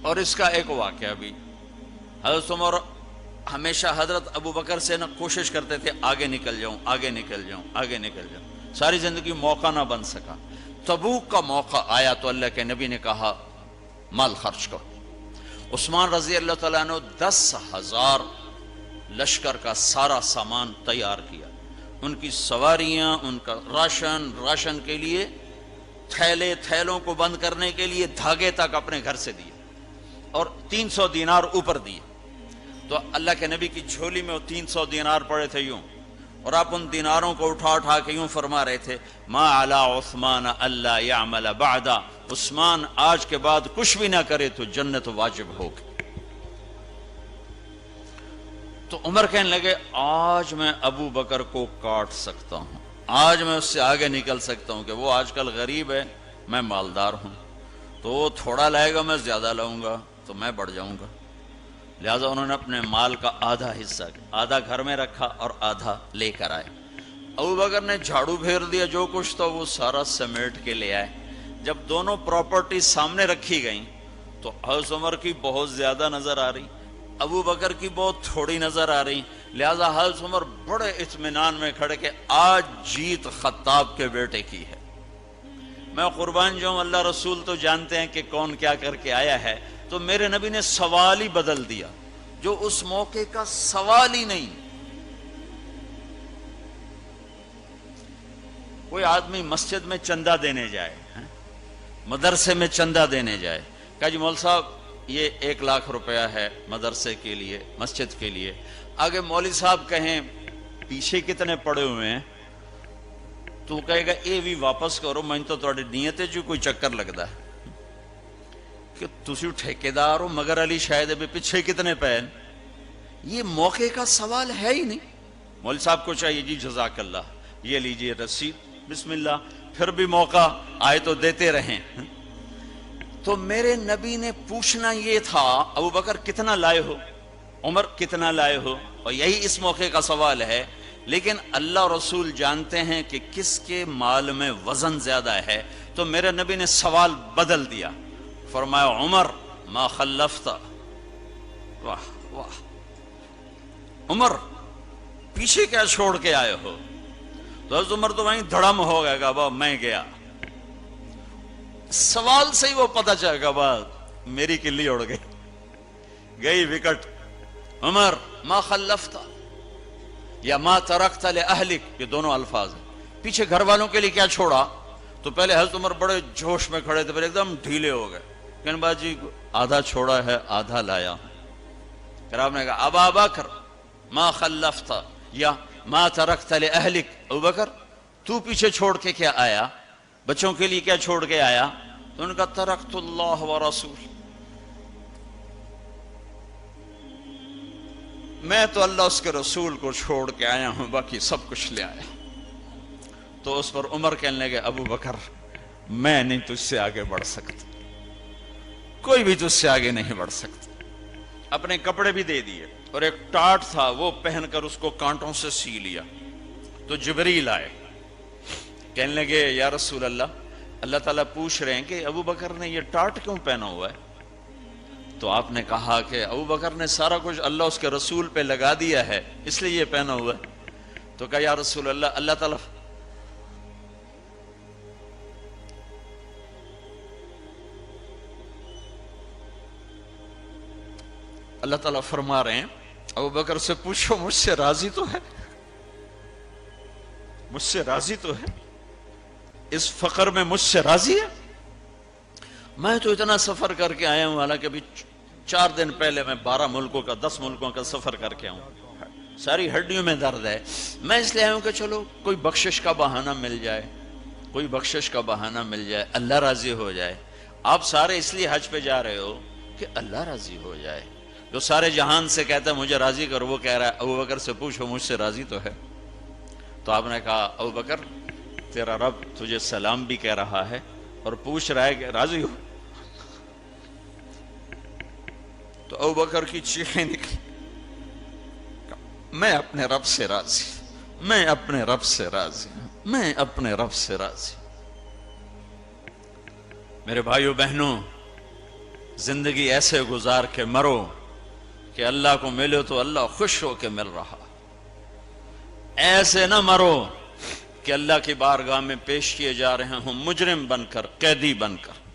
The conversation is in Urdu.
اور اس کا ایک واقعہ بھی، حضرت عمر ہمیشہ حضرت ابو بکر سے کوشش کرتے تھے آگے نکل جاؤں، آگے نکل جاؤں، آگے نکل جاؤں، ساری زندگی موقع نہ بن سکا۔ تبوک کا موقع آیا تو اللہ کے نبی نے کہا مال خرچ کرو۔ عثمان رضی اللہ تعالیٰ نے 10,000 لشکر کا سارا سامان تیار کیا، ان کی سواریاں، ان کا راشن کے لیے تھیلوں کو بند کرنے کے لیے دھاگے تک اپنے گھر سے دیے، اور 300 دینار اوپر دیے۔ تو اللہ کے نبی کی جھولی میں وہ 300 دینار پڑے تھے یوں، اور آپ ان دیناروں کو اٹھا اٹھا کے یوں فرما رہے تھے ما علی عثمان اللہ یعمل بعد، عثمان آج کے بعد کچھ بھی نہ کرے تو جنت واجب ہوگی۔ تو عمر کہنے لگے آج میں ابو بکر کو کاٹ سکتا ہوں، آج میں اس سے آگے نکل سکتا ہوں کہ وہ آج کل غریب ہے، میں مالدار ہوں، تو وہ تھوڑا لائے گا میں زیادہ لاؤں گا تو میں بڑھ جاؤں گا۔ لہٰذا انہوں نے اپنے مال کا آدھا حصہ، آدھا گھر میں رکھا اور آدھا لے کر آئے۔ ابو بکر نے جھاڑو پھیر دیا، جو کچھ تھا وہ سارا سمیٹ کے لے آئے۔ جب دونوں پراپرٹی سامنے رکھی گئیں تو حضرت عمر کی بہت زیادہ نظر آ رہی، ابو بکر کی بہت تھوڑی نظر آ رہی، لہٰذا حضرت عمر بڑے اطمینان میں کھڑے کہ آج جیت خطاب کے بیٹے کی ہے۔ میں قربان جاؤں، اللہ رسول تو جانتے ہیں کہ کون کیا کر کے آیا ہے، تو میرے نبی نے سوال ہی بدل دیا جو اس موقع کا سوال ہی نہیں۔ کوئی آدمی مسجد میں چندہ دینے جائے، مدرسے میں چندہ دینے جائے، کہا جی مول صاحب یہ 1,00,000 روپیہ ہے مدرسے کے لیے، مسجد کے لیے، آگے مولوی صاحب کہیں پیچھے کتنے پڑے ہوئے ہیں، تو کہے گا اے بھی واپس کرو، میں تو تھوڑی نیت ہے جو کوئی چکر لگتا ہے کہ تسی ٹھیکیدار ہو، مگر علی شاید ابھی پیچھے کتنے پین، یہ موقع کا سوال ہے ہی نہیں۔ مولوی صاحب کو چاہیے جی جزاک اللہ، یہ لیجئے رسید، بسم اللہ، پھر بھی موقع آئے تو دیتے رہیں۔ تو میرے نبی نے پوچھنا یہ تھا ابو بکر کتنا لائے ہو، عمر کتنا لائے ہو، اور یہی اس موقع کا سوال ہے۔ لیکن اللہ رسول جانتے ہیں کہ کس کے مال میں وزن زیادہ ہے، تو میرے نبی نے سوال بدل دیا، فرمایا عمر ما خلفتا، واہ واہ، عمر پیچھے کیا چھوڑ کے آئے ہو؟ تو حضرت عمر تو وہیں دھڑم ہو گئے گا، با میں گیا، سوال سے ہی وہ پتہ چلے گا، بات میری کلی اڑ گئی وکٹ۔ عمر ما خلفتا یا ما ترکت لأہلک، یہ دونوں الفاظ ہیں، پیچھے گھر والوں کے لیے کیا چھوڑا؟ تو پہلے حضرت عمر بڑے جوش میں کھڑے تھے، پھر ایک دم ڈھیلے ہو گئے، کہنے بعد جی آدھا چھوڑا ہے آدھا لایا ہوں۔ پھر آپ نے کہا ابا بکر ما خلفتا یا ما ترکت لأہلک، ابو بکر تو پیچھے چھوڑ کے کیا آیا، بچوں کے لیے کیا چھوڑ کے آیا؟ تو ان کا ترکت اللہ ورسول، میں تو اللہ اس کے رسول کو چھوڑ کے آیا ہوں، باقی سب کچھ لے آیا۔ تو اس پر عمر کہنے لگے ابو بکر میں نہیں تجھ سے آگے بڑھ سکتا، کوئی بھی تجھ سے آگے نہیں بڑھ سکتا۔ اپنے کپڑے بھی دے دیے، اور ایک ٹاٹ تھا وہ پہن کر اس کو کانٹوں سے سی لیا۔ تو جبریل آئے، کہنے لگے یا رسول اللہ، اللہ تعالیٰ پوچھ رہے ہیں کہ ابو بکر نے یہ ٹاٹ کیوں پہنا ہوا ہے؟ تو آپ نے کہا کہ ابو بکر نے سارا کچھ اللہ اس کے رسول پہ لگا دیا ہے، اس لیے یہ پہنا ہوا ہے۔ تو کہا یا رسول اللہ، اللہ تعالیٰ فرما رہے ہیں ابو بکر سے پوچھو مجھ سے راضی تو ہے، مجھ سے راضی تو ہے، اس فقر میں مجھ سے راضی ہے؟ میں تو اتنا سفر کر کے آیا ہوں، حالانکہ ابھی 4 دن پہلے میں 12 ملکوں کا 10 ملکوں کا سفر کر کے آؤں، ساری ہڈیوں میں درد ہے، میں اس لیے آیا ہوں کہ چلو کوئی بخشش کا بہانہ مل جائے، کوئی بخشش کا بہانہ مل جائے، اللہ راضی ہو جائے۔ آپ سارے اس لیے حج پہ جا رہے ہو کہ اللہ راضی ہو جائے، جو سارے جہان سے کہتا ہے مجھے راضی کر، وہ کہہ رہا ہے ابو بکر سے پوچھو مجھ سے راضی تو ہے۔ تو آپ نے کہا ابو بکر تیرا رب تجھے سلام بھی کہہ رہا ہے اور پوچھ رہا ہے کہ راضی ہو؟ تو ابو بکر کی چیخیں نکلی، میں اپنے رب سے راضی، میں اپنے رب سے راضی، میں اپنے رب سے راضی۔ میرے بھائیو بہنوں، زندگی ایسے گزار کے مرو کہ اللہ کو ملو تو اللہ خوش ہو کے مل رہا، ایسے نہ مرو کہ اللہ کی بارگاہ میں پیش کیے جا رہے ہوں مجرم بن کر، قیدی بن کر۔